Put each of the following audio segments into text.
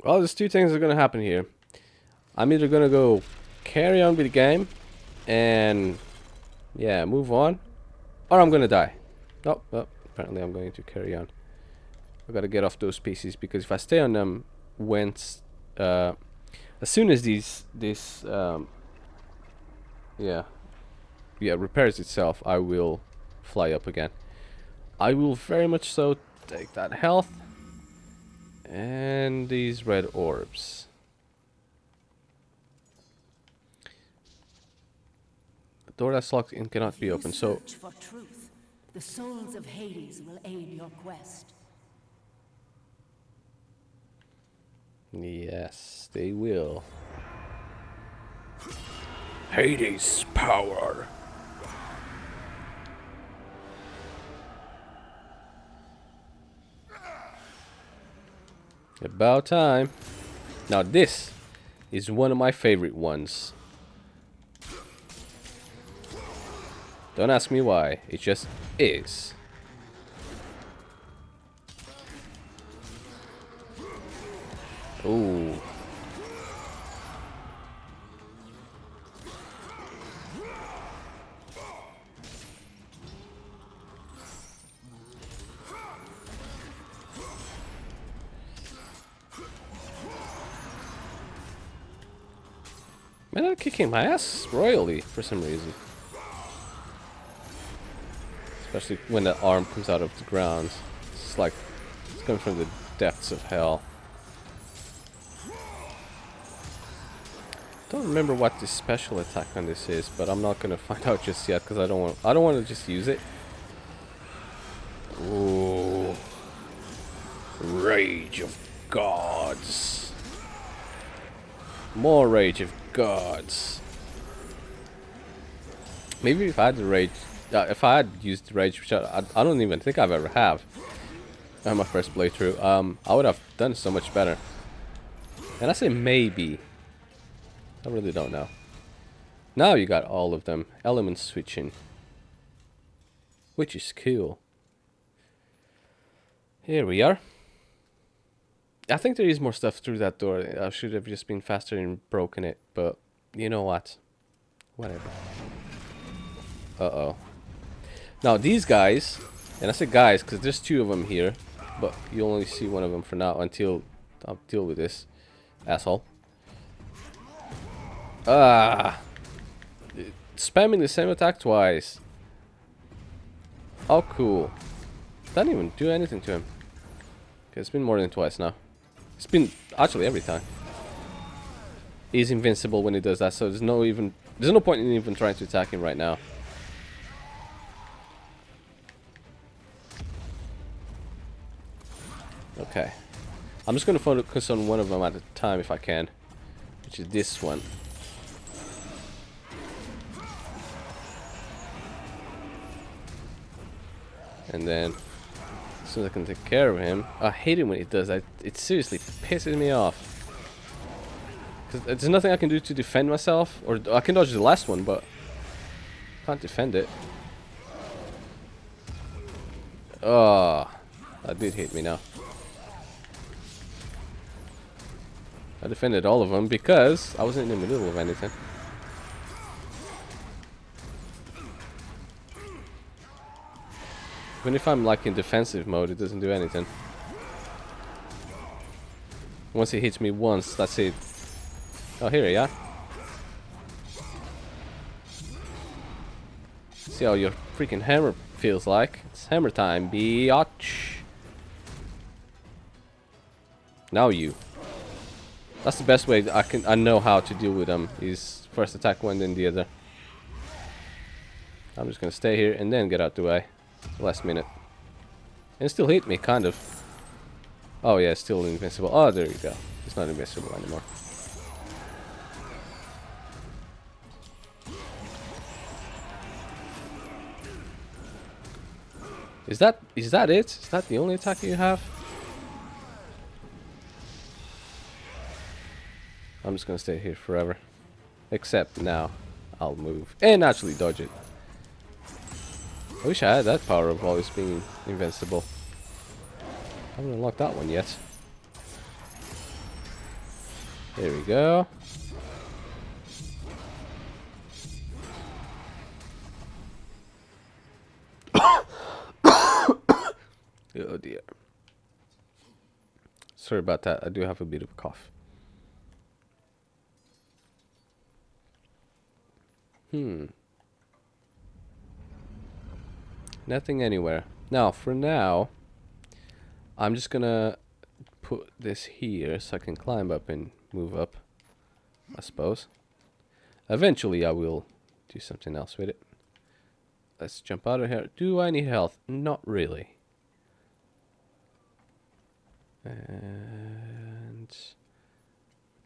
Well, there's two things that are gonna happen here. I'm either gonna go carry on with the game and yeah, move on, or I'm gonna die. Oh, well, apparently I'm going to carry on. I gotta get off those species because if I stay on them, once as soon as this yeah repairs itself, I will fly up again. I will very much so take that health and these red orbs. The door that's locked in cannot be opened. So search for truth, the souls of Hades will aid your quest. yes, they will. Hades power. About time. Now this is one of my favorite ones. Don't ask me why, it just is. Ooh. Man, I'm kicking my ass royally for some reason. Especially when the arm comes out of the ground. It's like it's coming from the depths of hell. Don't remember what the special attack on this is, but I'm not gonna find out just yet because I don't want to just use it. Ooh. Rage of gods. More rage of gods. Maybe if I had the rage, if I had used the rage, which I don't even think I've ever have on my first playthrough, I would have done so much better. And I say maybe. I really don't know. Now you got all of them. Element switching. Which is cool. Here we are. I think there is more stuff through that door. I should have just been faster and broken it. But you know what? Whatever. Uh-oh. Now these guys, and I say guys because there's two of them here. But you only see one of them for now until I'll deal with this asshole. Ah, spamming the same attack twice. Oh, cool. Didn't even do anything to him. Okay, it's been more than twice now. It's been actually every time. He's invincible when he does that, so there's no point in even trying to attack him right now. Okay, I'm just gonna focus on one of them at a time if I can, which is this one. And then, as soon as I can take care of him, I hate it when it does that. It seriously pisses me off. Cause there's nothing I can do to defend myself, or I can dodge the last one, but can't defend it. Oh, that did hit me now. I defended all of them because I wasn't in the middle of anything. Even if I'm like in defensive mode, it doesn't do anything. Once it hits me once, that's it. Oh, here we are. See how your freaking hammer feels like. It's hammer time, biatch. Now you. That's the best way I know how to deal with them. Is first attack one, then the other. I'm just gonna stay here and then get out the way. Last minute. And it still hit me, kind of. Oh yeah, still invincible. Oh, there you go. It's not invincible anymore. Is that it? Is that the only attack you have? I'm just gonna stay here forever. Except now. I'll move. And actually dodge it. I wish I had that power of always being invincible. I haven't unlocked that one yet. There we go. Oh dear. Sorry about that. I do have a bit of a cough. Nothing anywhere. Now, for now, I'm just gonna put this here so I can climb up and move up, I suppose. Eventually, I will do something else with it. Let's jump out of here. Do I need health? Not really. And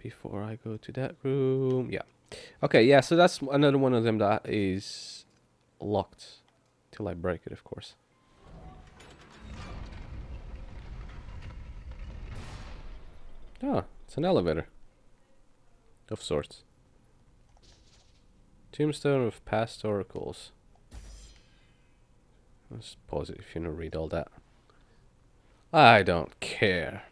before I go to that room, yeah. Okay, yeah, so that's another one of them that is locked till I break it, of course. Oh, it's an elevator of sorts. Tombstone of past oracles. Let's pause it if you want to read all that. I don't care.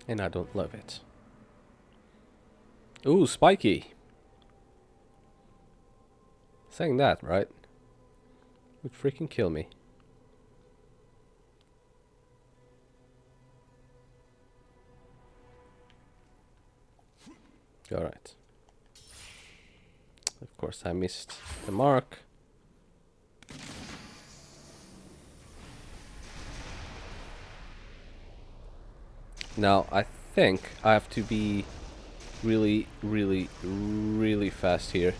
And I don't love it. Ooh, spiky. Saying that, right? Would freaking kill me. Alright. Of course I missed the mark. Now I think I have to be really, really, really fast here.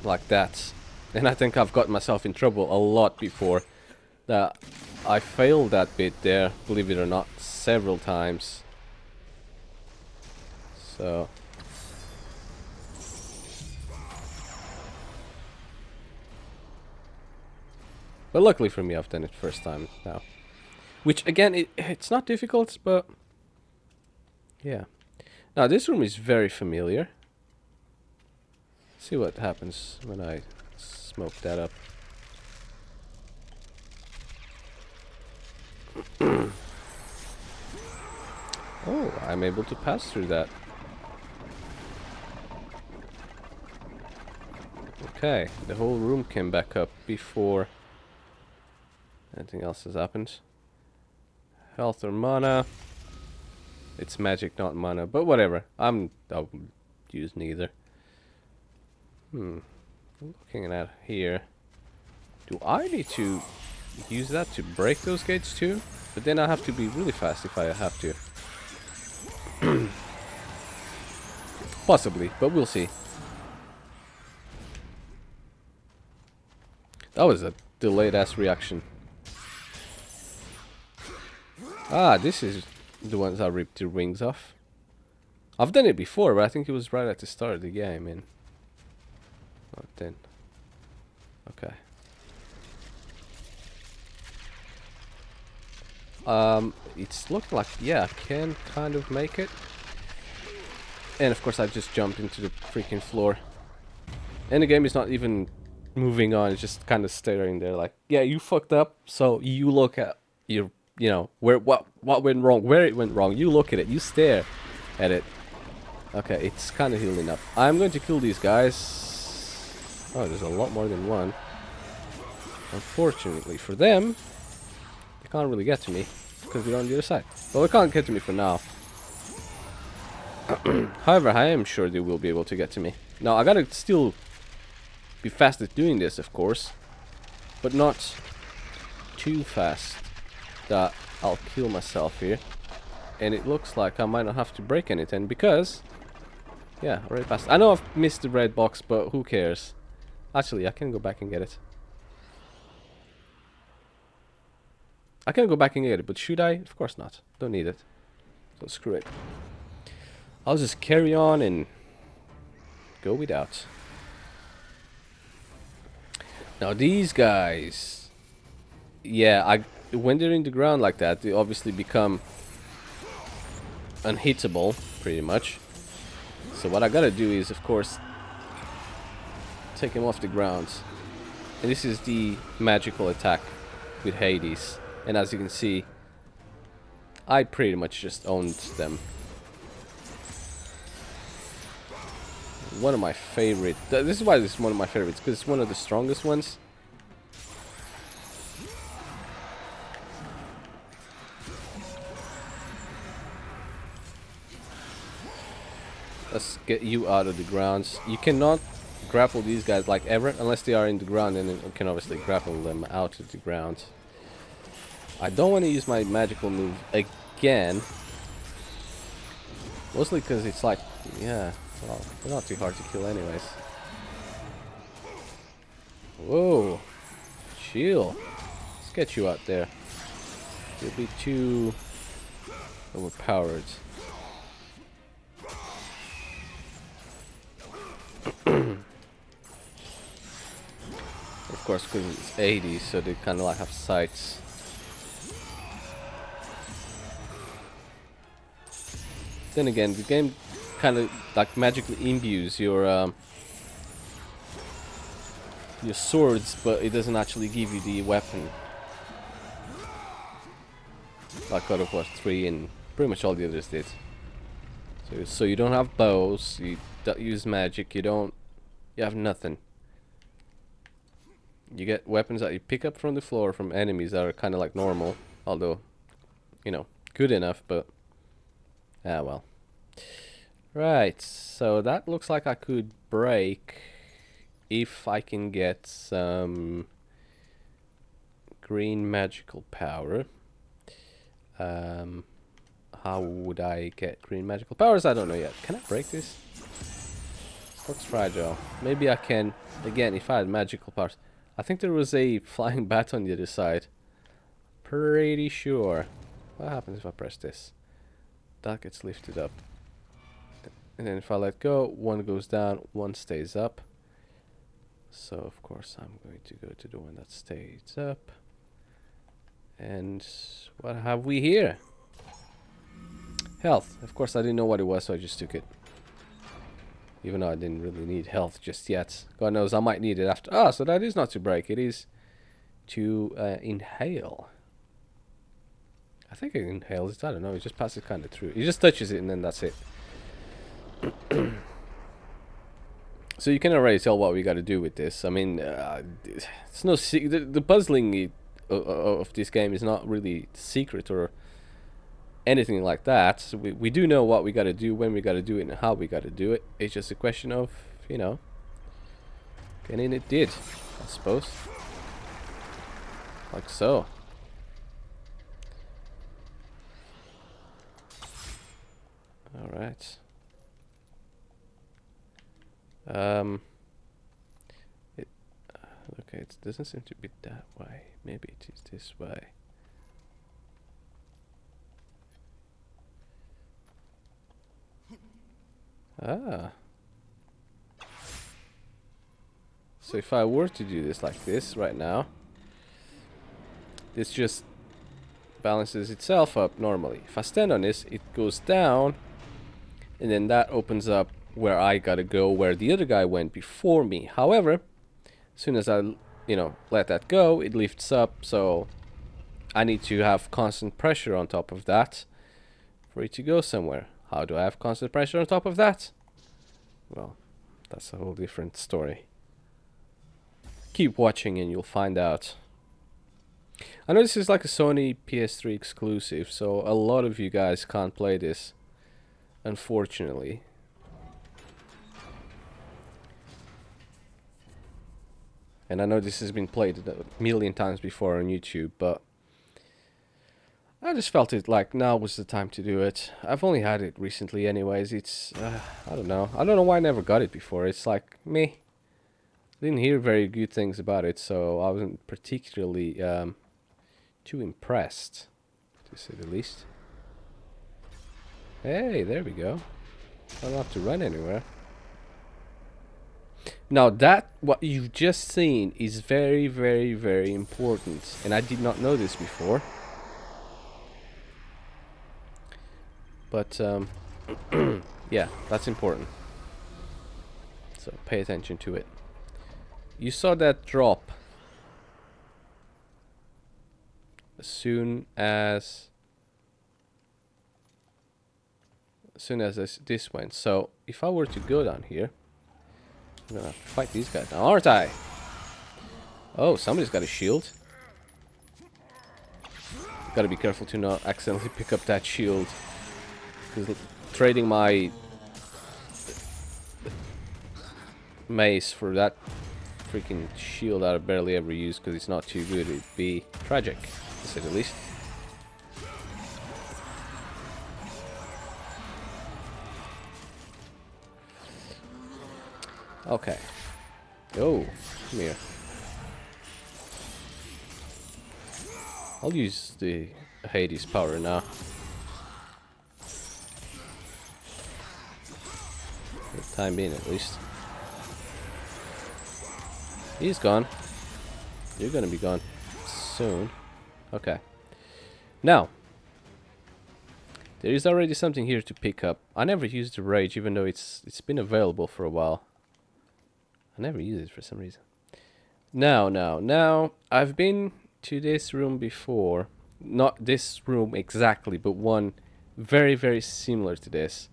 Like that. And I think I've got myself in trouble a lot before. That I failed that bit there, believe it or not, several times. So but luckily for me, I've done it first time now. Which again, it's not difficult, but yeah. Now this room is very familiar. See what happens when I smoke that up. Oh, I'm able to pass through that. Okay, the whole room came back up before anything else has happened. Health or mana. It's magic, not mana, but whatever. I'll use neither. Looking at here. Do I need to use that to break those gates too? But then I have to be really fast if I have to. Possibly, but we'll see. That was a delayed ass reaction. Ah, this is the ones I ripped the wings off. I've done it before, but I think it was right at the start of the game, and not then. Okay. It's looking like, yeah, I can kind of make it. And of course I just jumped into the freaking floor. And the game is not even moving on, it's just kind of staring there like, yeah, you fucked up, so you look at your, you know, where what went wrong, where it went wrong, you look at it, you stare at it. Okay, it's kind of healing up. I'm going to kill these guys. Oh, there's a lot more than one. Unfortunately for them, they can't really get to me because they're on the other side. Well, they can't get to me for now. However, I am sure they will be able to get to me. Now, I gotta still be fast at doing this, of course, but not too fast that I'll kill myself here. And it looks like I might not have to break anything because, yeah, already passed. I know I've missed the red box, but who cares? Actually, I can go back and get it. I can go back and get it, but should I? Of course not. Don't need it. So screw it. I'll just carry on and go without. Now these guys, yeah, when they're in the ground like that, they obviously become unhittable, pretty much. So what I gotta do is, of course, take him off the ground. And this is the magical attack with Hades. And as you can see, I pretty much just owned them. One of my favorite. This is why this is one of my favorites, because it's one of the strongest ones. Let's get you out of the ground. You cannot grapple these guys like ever unless they are in the ground, and then you can obviously grapple them out of the ground. I don't want to use my magical move again. Mostly because it's like, yeah, well, they're not too hard to kill anyways. Whoa. Chill. Let's get you out there. You'll be too overpowered. Of course, because it's 80, so they kind of like have sights. Then again, the game kind of like magically imbues your swords, but it doesn't actually give you the weapon. Like God of War 3 and pretty much all the others did. So you don't have bows, you don't use magic, you have nothing. You get weapons that you pick up from the floor from enemies that are kind of like normal, although, you know, good enough, but ah well. Right, so that looks like I could break if I can get some green magical power. How would I get green magical powers? I don't know yet. Can I break this? This looks fragile. Maybe I can, again, if I had magical powers. I think there was a flying bat on the other side. Pretty sure. What happens if I press this? That gets lifted up. And then if I let go, one goes down, one stays up. So of course I'm going to go to the one that stays up. And what have we here? Health. Of course I didn't know what it was, so I just took it. Even though I didn't really need health just yet. God knows I might need it after. Ah, so that is not to break. It is to inhale. I think it inhales it. I don't know. It just passes kind of through. It just touches it and then that's it. So you can already tell what we got to do with this. I mean, it's no the puzzling of this game is not really secret or anything like that. So we do know what we got to do, when we got to do it, and how we got to do it. It's just a question of, you know, getting it did, I suppose. Like so. Alright. Okay, it doesn't seem to be that way. Maybe it is this way. Ah. So if I were to do this like this right now, this just balances itself up normally. If I stand on this, it goes down, and then that opens up where I gotta go, where the other guy went before me. However, as soon as I, you know, let that go, it lifts up, so I need to have constant pressure on top of that for it to go somewhere. How do I have constant pressure on top of that? Well, that's a whole different story. Keep watching and you'll find out. I know this is like a Sony PS3 exclusive, so a lot of you guys can't play this, unfortunately. And I know this has been played a million times before on YouTube, but I just felt it like now was the time to do it. I've only had it recently anyways. It's, I don't know. I don't know why I never got it before. It's like, meh. Didn't hear very good things about it, so I wasn't particularly too impressed, to say the least. Hey, there we go. I don't have to run anywhere. Now that, what you've just seen, is very, very, very important. And I did not know this before. But, yeah, that's important. So pay attention to it. You saw that drop. as soon as this went. So if I were to go down here, I'm gonna fight these guys now, aren't I? Oh, somebody's got a shield. Gotta be careful to not accidentally pick up that shield, because trading my mace for that freaking shield that I barely ever use because it's not too good would be tragic, to say the least. Okay. Oh, come here. I'll use the Hades power now. For the time being, at least. He's gone. You're gonna be gone soon. Okay. Now, there is already something here to pick up. I never used the rage, even though it's been available for a while. I never use it for some reason. Now, I've been to this room before. Not this room exactly, but one very, very similar to this.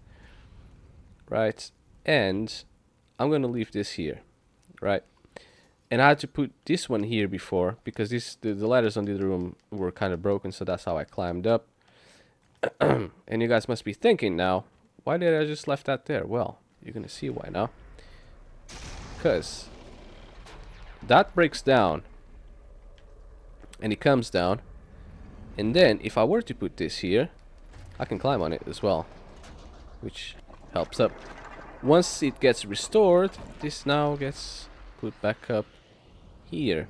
Right? And I'm gonna leave this here. Right? And I had to put this one here before, because the ladders on the other room were kind of broken, so that's how I climbed up. And you guys must be thinking now, why did I just left that there? Well, you're gonna see why now. Because that breaks down, and it comes down, and then if I were to put this here, I can climb on it as well, which helps up. Once it gets restored, this now gets put back up here.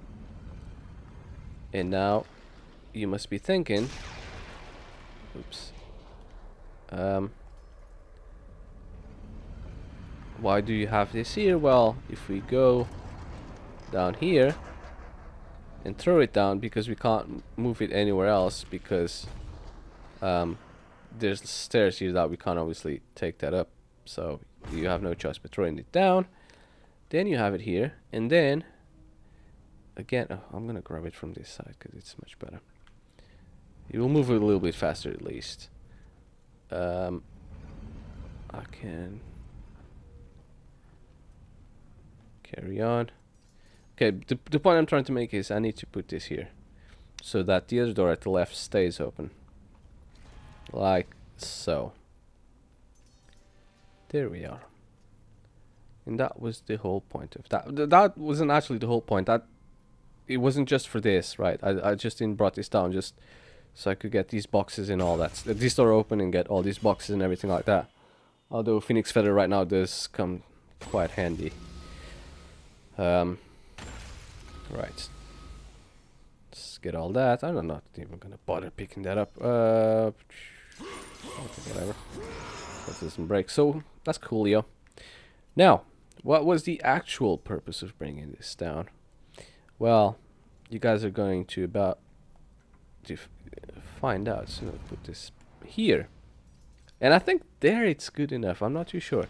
And now you must be thinking, oops, why do you have this here? Well, if we go down here and throw it down, because we can't move it anywhere else, because there's stairs here that we can't obviously take that up, so you have no choice but throwing it down. Then you have it here, and then again, oh, I'm gonna grab it from this side because it's much better. It will move it a little bit faster at least. I can carry on. Okay, the point I'm trying to make is I need to put this here so that the other door at the left stays open, like so. There we are. And that was the whole point of that. That wasn't actually the whole point. That it wasn't just for this, right? I just didn't brought this down just so I could get these boxes and all that. This door open and get all these boxes and everything like that. Although Phoenix Feather right now does come quite handy. Right. Let's get all that. I'm not even gonna bother picking that up. Okay, whatever. That doesn't break. So that's coolio. Now, what was the actual purpose of bringing this down? Well, you guys are going to find out. So I'll put this here. And I think there it's good enough. I'm not too sure.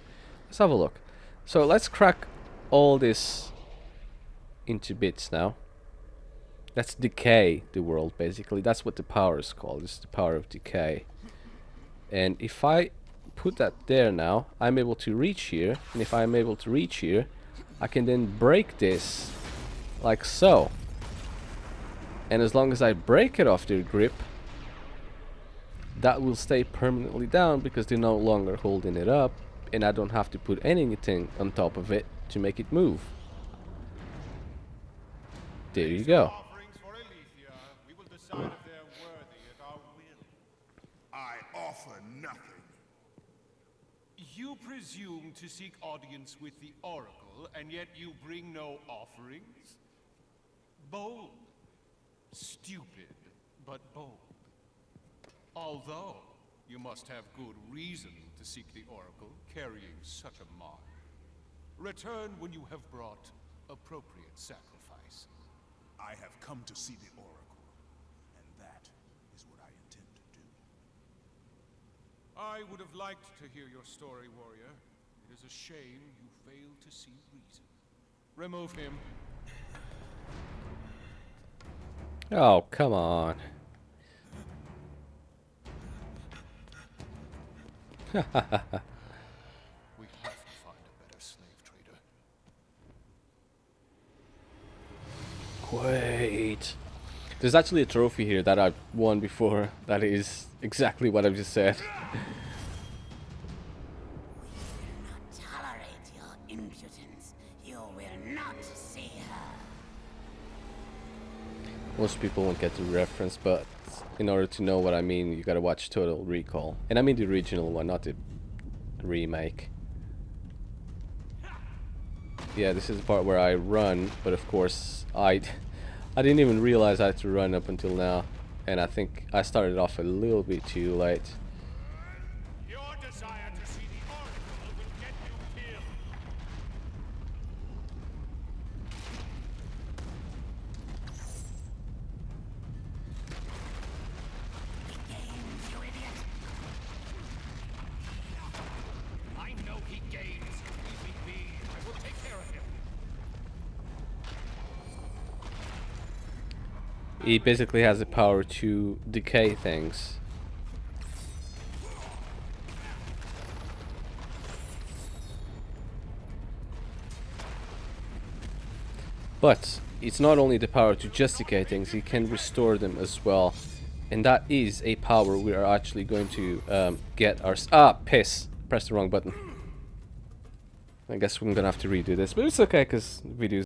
Let's have a look. So let's crack all this into bits now. Let's decay the world, basically. That's what the power is called. It's the power of decay. And if I put that there now, I'm able to reach here. And if I'm able to reach here, I can then break this like so. And as long as I break it off their grip, that will stay permanently down because they're no longer holding it up, and I don't have to put anything on top of it to make it move. There you go. I offer nothing. You presume to seek audience with the Oracle, and yet you bring no offerings? Bold. Stupid, but bold. Although, you must have good reason to seek the Oracle, carrying such a mark. Return when you have brought appropriate sacrifice. I have come to see the Oracle, and that is what I intend to do. I would have liked to hear your story, warrior. It is a shame you fail to see reason. Remove him. Oh, come on. We have to find a better slave trader. Quaid. There's actually a trophy here that I won before that is exactly what I've just said. Tolerate your impudence. You will not see her. Most people won't get the reference, but in order to know what I mean, you gotta watch Total Recall. And I mean the original one, not the remake. Yeah, this is the part where I run, but of course I didn't even realize I had to run up until now. And I think I started off a little bit too late. Your desire to see the Oracle will get you killed. You idiot. I know he gains. Leave me be. I will take care of him. He basically has the power to decay things. But it's not only the power to just decay things, he can restore them as well. And that is a power we are actually going to get our... piss! Pressed the wrong button. I guess we're gonna have to redo this, but it's okay because videos